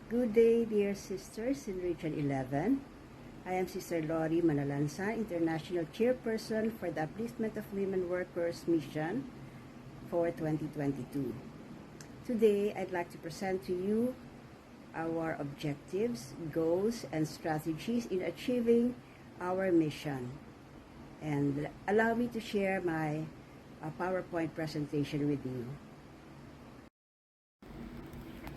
Good day, dear sisters in Region 11. I am Sister Lori Manalansan, International Chairperson for the Upliftment of Women Workers Mission for 2022. Today, I'd like to present to you our objectives, goals, and strategies in achieving our mission. And allow me to share my PowerPoint presentation with you.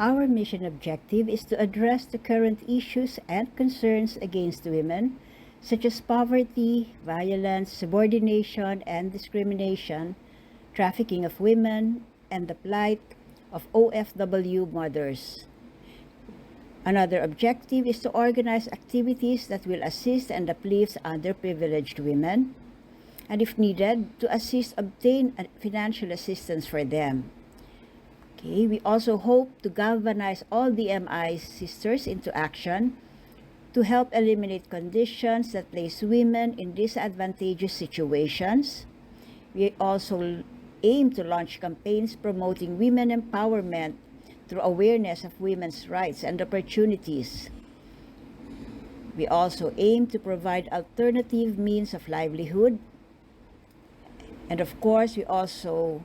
Our mission objective is to address the current issues and concerns against women, such as poverty, violence, subordination and discrimination, trafficking of women, and the plight of OFW mothers. Another objective is to organize activities that will assist and uplift underprivileged women, and if needed, to obtain financial assistance for them. We also hope to galvanize all DMI sisters into action to help eliminate conditions that place women in disadvantageous situations. We also aim to launch campaigns promoting women empowerment through awareness of women's rights and opportunities. We also aim to provide alternative means of livelihood. And of course, we also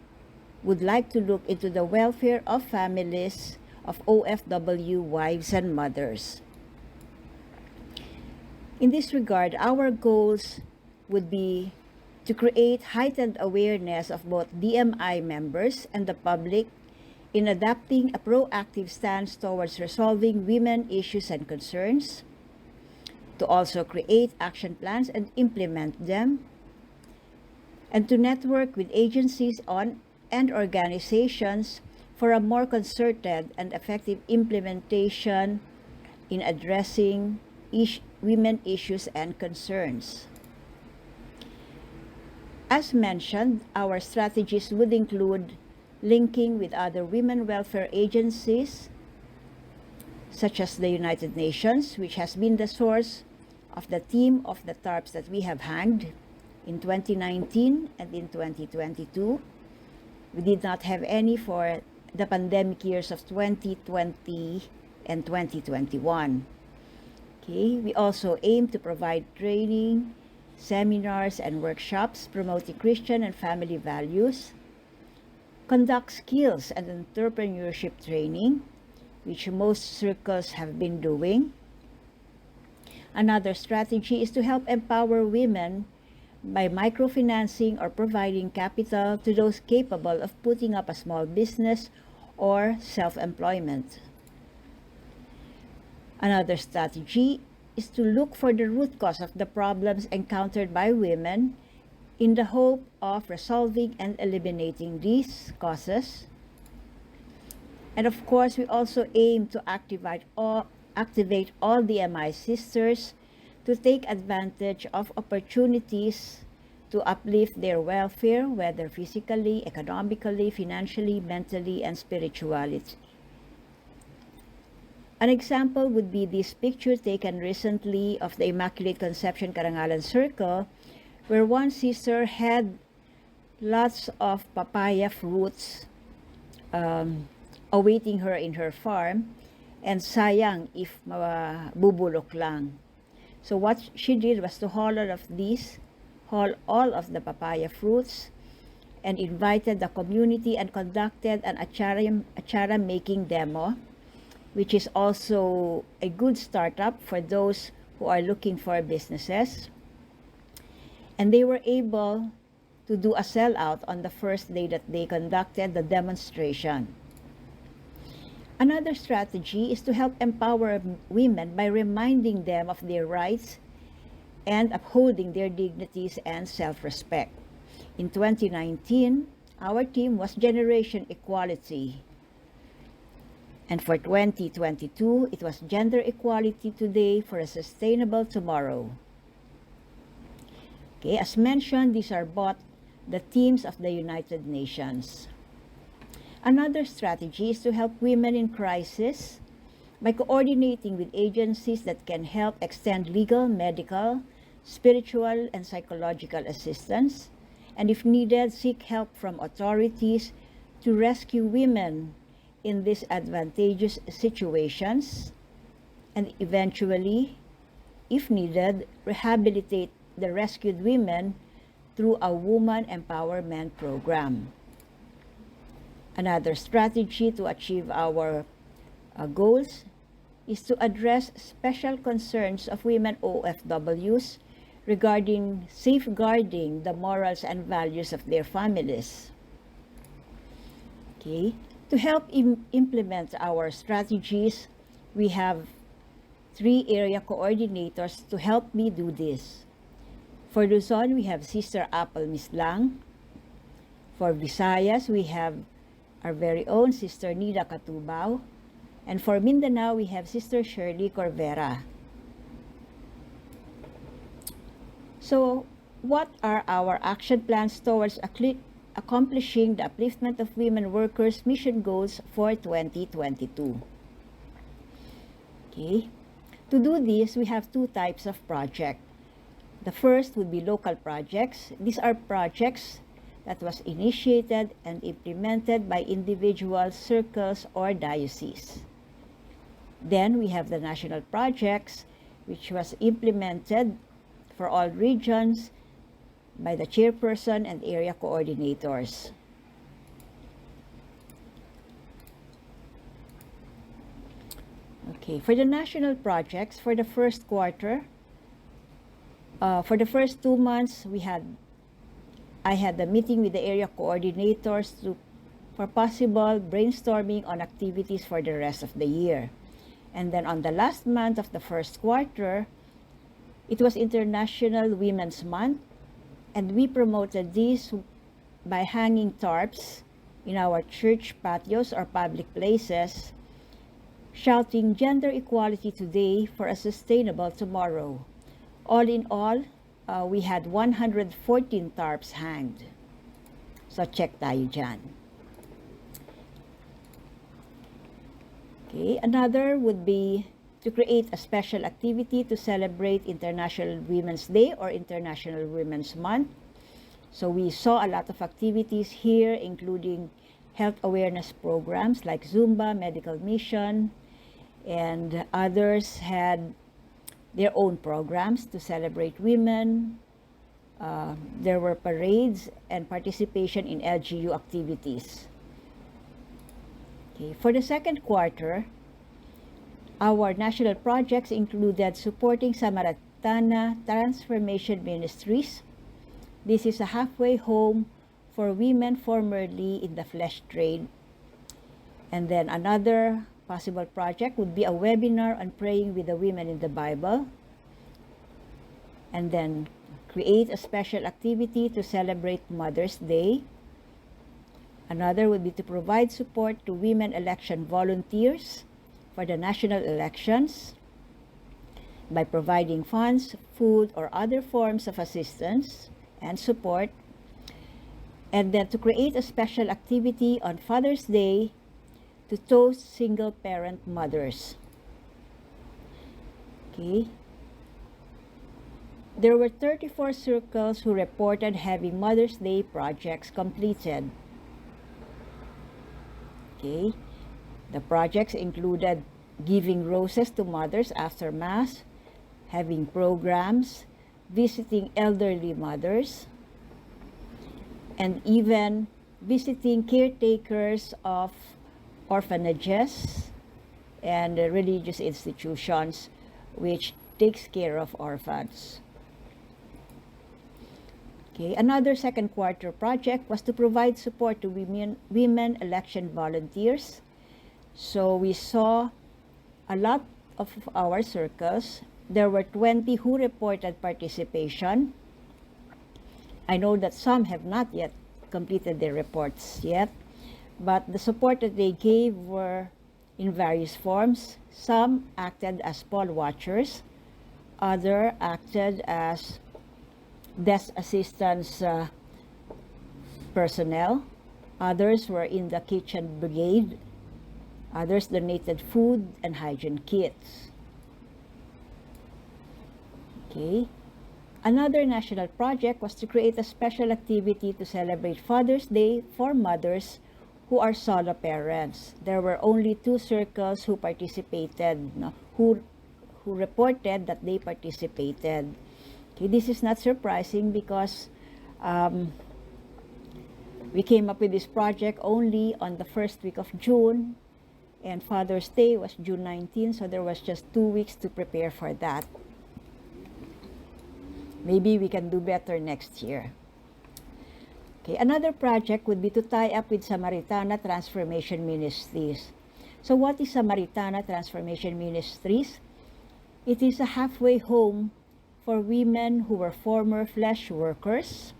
would like to look into the welfare of families of OFW wives and mothers. In this regard, our goals would be to create heightened awareness of both DMI members and the public in adopting a proactive stance towards resolving women issues and concerns, to also create action plans and implement them, and to network with agencies and organizations for a more concerted and effective implementation in addressing women issues and concerns. As mentioned, our strategies would include linking with other women welfare agencies, such as the United Nations, which has been the source of the theme of the tarps that we have hanged in 2019 and in 2022. We did not have any for the pandemic years of 2020 and 2021. We also aim to provide training, seminars, and workshops promoting Christian and family values, conduct skills and entrepreneurship training, which most circles have been doing. Another strategy is to help empower women by microfinancing or providing capital to those capable of putting up a small business or self-employment. Another strategy is to look for the root cause of the problems encountered by women in the hope of resolving and eliminating these causes. And of course, we also aim to activate all DMI sisters to take advantage of opportunities to uplift their welfare, whether physically, economically, financially, mentally, and spiritually. An example would be this picture taken recently of the Immaculate Conception Karangalan Circle, where one sister had lots of papaya fruits awaiting her in her farm, and sayang if mabubulok lang. So what she did was to haul all of the papaya fruits and invited the community and conducted an achara making demo, which is also a good startup for those who are looking for businesses. And they were able to do a sellout on the first day that they conducted the demonstration. Another strategy is to help empower women by reminding them of their rights and upholding their dignities and self-respect. In 2019, our theme was Generation Equality. And for 2022, it was Gender Equality Today for a Sustainable Tomorrow. As mentioned, these are both the themes of the United Nations. Another strategy is to help women in crisis by coordinating with agencies that can help extend legal, medical, spiritual, and psychological assistance, and if needed, seek help from authorities to rescue women in disadvantageous situations, and eventually, if needed, rehabilitate the rescued women through a woman empowerment program. Another strategy to achieve our goals is to address special concerns of women OFWs regarding safeguarding the morals and values of their families. Okay. To help implement our strategies, we have 3 area coordinators to help me do this. For Luzon, we have Sister Apple Mislang. For Visayas, we have our very own Sister Nida Katubao. And for Mindanao, we have Sister Shirley Corvera. So, what are our action plans towards accomplishing the upliftment of women workers mission goals for 2022? Okay. To do this, we have 2 types of project. The first would be local projects. These are projects that was initiated and implemented by individuals, circles, or dioceses. Then we have the national projects, which was implemented for all regions by the chairperson and area coordinators. Okay, for the national projects, for the first quarter, for the first 2 months, I had a meeting with the area coordinators for possible brainstorming on activities for the rest of the year. And then on the last month of the first quarter, it was International Women's Month, and we promoted this by hanging tarps in our church patios or public places, shouting gender equality today for a sustainable tomorrow. All in all, we had 114 tarps hanged. So check tayo dyan. Okay, another would be to create a special activity to celebrate International Women's Day or International Women's Month. So we saw a lot of activities here, including health awareness programs like Zumba, Medical Mission, and others had their own programs to celebrate women. There were parades and participation in LGU activities. Okay. For the second quarter, our national projects included supporting Samaritana Transformation Ministries. This is a halfway home for women formerly in the flesh trade. And then another possible project would be a webinar on praying with the women in the Bible. And then create a special activity to celebrate Mother's Day. Another would be to provide support to women election volunteers for the national elections by providing funds, food, or other forms of assistance and support. And then to create a special activity on Father's Day to toast single-parent mothers. Okay. There were 34 circles who reported having Mother's Day projects completed. Okay. The projects included giving roses to mothers after Mass, having programs, visiting elderly mothers, and even visiting caretakers of orphanages and religious institutions which takes care of orphans. Okay. Another second quarter project was to provide support to women election volunteers. So we saw a lot of our circles. There were 20 who reported participation. I know that some have not yet completed their reports yet, but the support that they gave were in various forms. Some acted as poll watchers, others acted as desk assistance personnel, others were in the kitchen brigade, others donated food and hygiene kits. Okay. Another national project was to create a special activity to celebrate Father's Day for mothers who are solo parents. There were only 2 circles who participated, who who reported that they participated. Okay, this is not surprising because we came up with this project only on the first week of June, and Father's Day was June 19, so there was just 2 weeks to prepare for that. Maybe we can do better next year. Okay, another project would be to tie up with Samaritana Transformation Ministries. So what is Samaritana Transformation Ministries? It is a halfway home for women who were former flesh workers,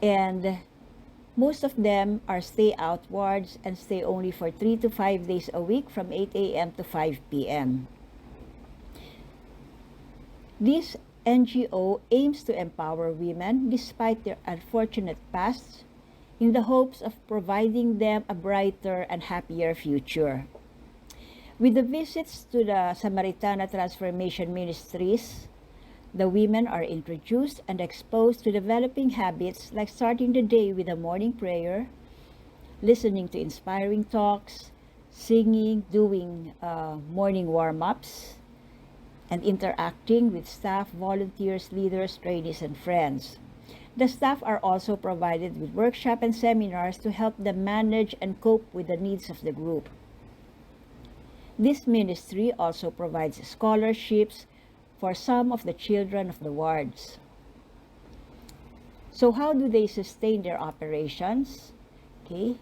and most of them are stay outwards and stay only for 3 to 5 days a week from 8 a.m. to 5 p.m. This NGO aims to empower women despite their unfortunate pasts in the hopes of providing them a brighter and happier future. With the visits to the Samaritana Transformation Ministries, the women are introduced and exposed to developing habits like starting the day with a morning prayer, listening to inspiring talks, singing, doing morning warm-ups, and interacting with staff, volunteers, leaders, trainees, and friends. The staff are also provided with workshops and seminars to help them manage and cope with the needs of the group. This ministry also provides scholarships for some of the children of the wards. So how do they sustain their operations? Okay.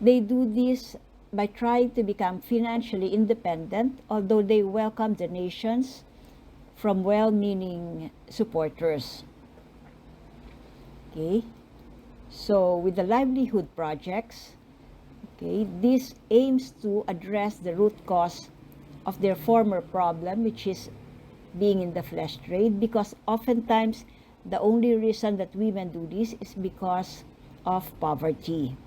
They do this by trying to become financially independent, although they welcome donations from well-meaning supporters. Okay. So with the livelihood projects, okay, this aims to address the root cause of their former problem, which is being in the flesh trade, because oftentimes the only reason that women do this is because of poverty.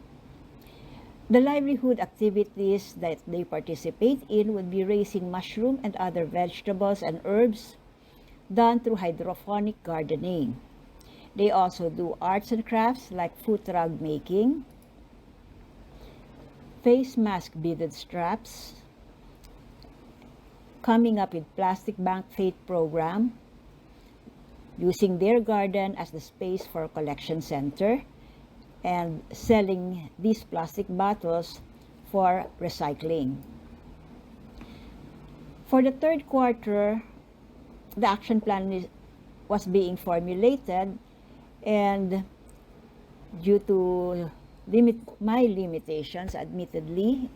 The livelihood activities that they participate in would be raising mushroom and other vegetables and herbs done through hydroponic gardening. They also do arts and crafts like foot rug making, face mask beaded straps, coming up with plastic bank faith program, using their garden as the space for collection center, and selling these plastic bottles for recycling. For the third quarter, the action plan was being formulated, and due to my limitations, admittedly,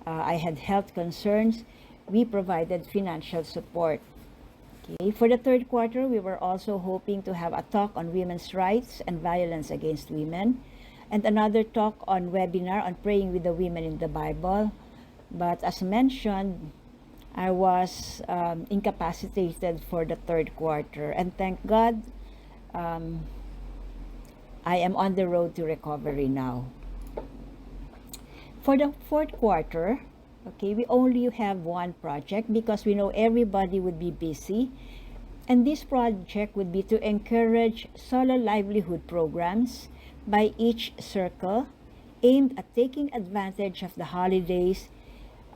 I had health concerns, we provided financial support. Okay. For the third quarter, we were also hoping to have a talk on women's rights and violence against women, and another talk on webinar on praying with the women in the Bible. But as mentioned, I was incapacitated for the third quarter, and thank God, I am on the road to recovery now. For the fourth quarter, okay, we only have one project because we know everybody would be busy. And this project would be to encourage solo livelihood programs by each circle aimed at taking advantage of the holidays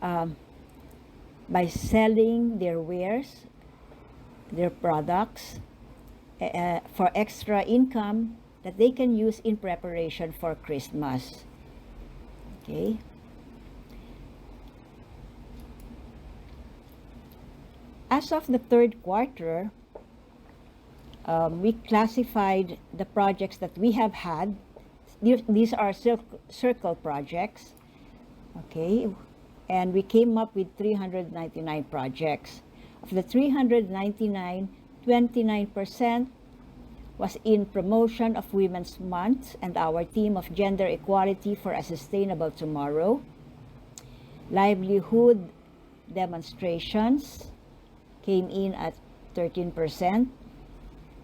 by selling their wares, their products for extra income that they can use in preparation for Christmas. Okay. As of the third quarter, we classified the projects that we have had. These are circle projects, okay, and we came up with 399 projects. Of the 399, 29% was in promotion of Women's Month and our theme of gender equality for a sustainable tomorrow. Livelihood demonstrations came in at 13%,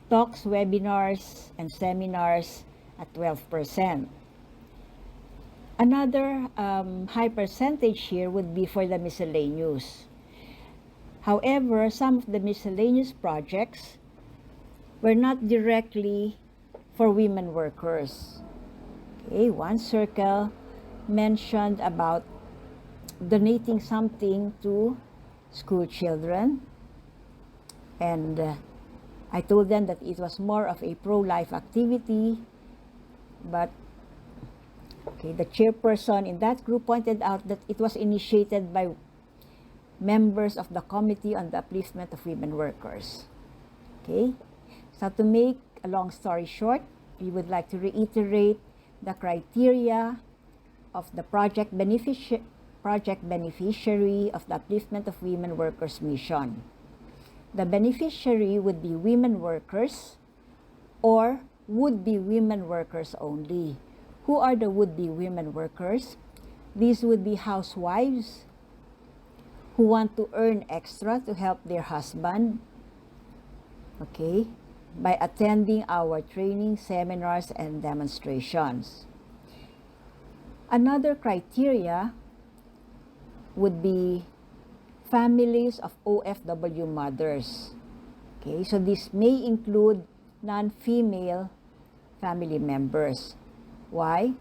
talks, webinars, and seminars at 12%. Another high percentage here would be for the miscellaneous. However, some of the miscellaneous projects were not directly for women workers. Okay, one circle mentioned about donating something to school children. And I told them that it was more of a pro-life activity, but the chairperson in that group pointed out that it was initiated by members of the Committee on the Upliftment of Women Workers. Okay, so to make a long story short, we would like to reiterate the criteria of the project beneficiary of the Upliftment of Women Workers mission. The beneficiary would be women workers or would-be women workers only. Who are the would-be women workers? These would be housewives who want to earn extra to help their husband, okay, by attending our training, seminars, and demonstrations. Another criteria would be families of OFW mothers. Okay, so this may include non-female family members. Why?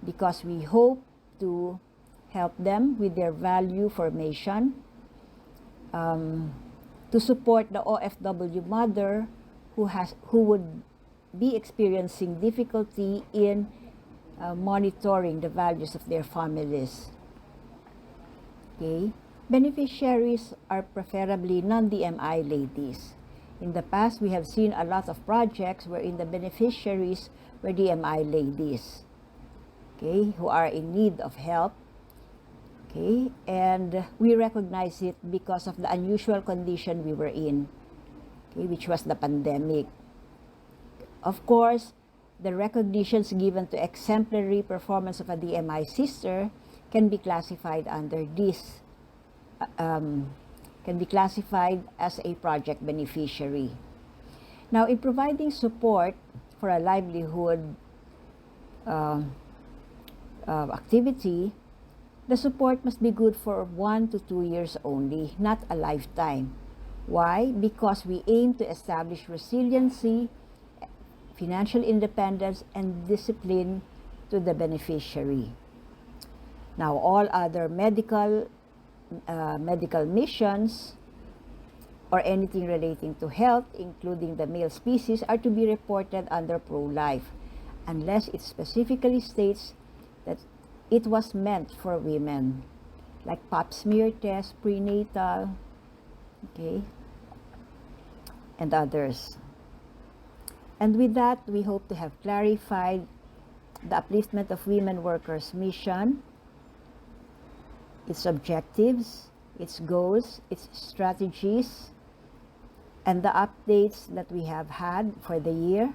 Because we hope to help them with their value formation, to support the OFW mother who would be experiencing difficulty in monitoring the values of their families. Okay? Beneficiaries are preferably non-DMI ladies. In the past, we have seen a lot of projects wherein the beneficiaries were DMI ladies, okay, who are in need of help. Okay, and we recognize it because of the unusual condition we were in, okay, which was the pandemic. Of course, the recognitions given to exemplary performance of a DMI sister can be classified under this, can be classified as a project beneficiary. Now, in providing support for a livelihood activity, the support must be good for 1 to 2 years only, not a lifetime. Why? Because we aim to establish resiliency, financial independence, and discipline to the beneficiary. Now, all other medical missions or anything relating to health, including the male species, are to be reported under pro-life, unless it specifically states that it was meant for women, like pap smear test, prenatal, okay, and others. And with that, we hope to have clarified the Upliftment of Women Workers mission, its objectives, its goals, its strategies, and the updates that we have had for the year.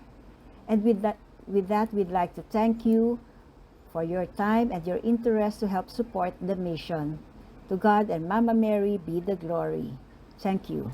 And with that, we'd like to thank you for your time and your interest to help support the mission. To God and Mama Mary be the glory. Thank you.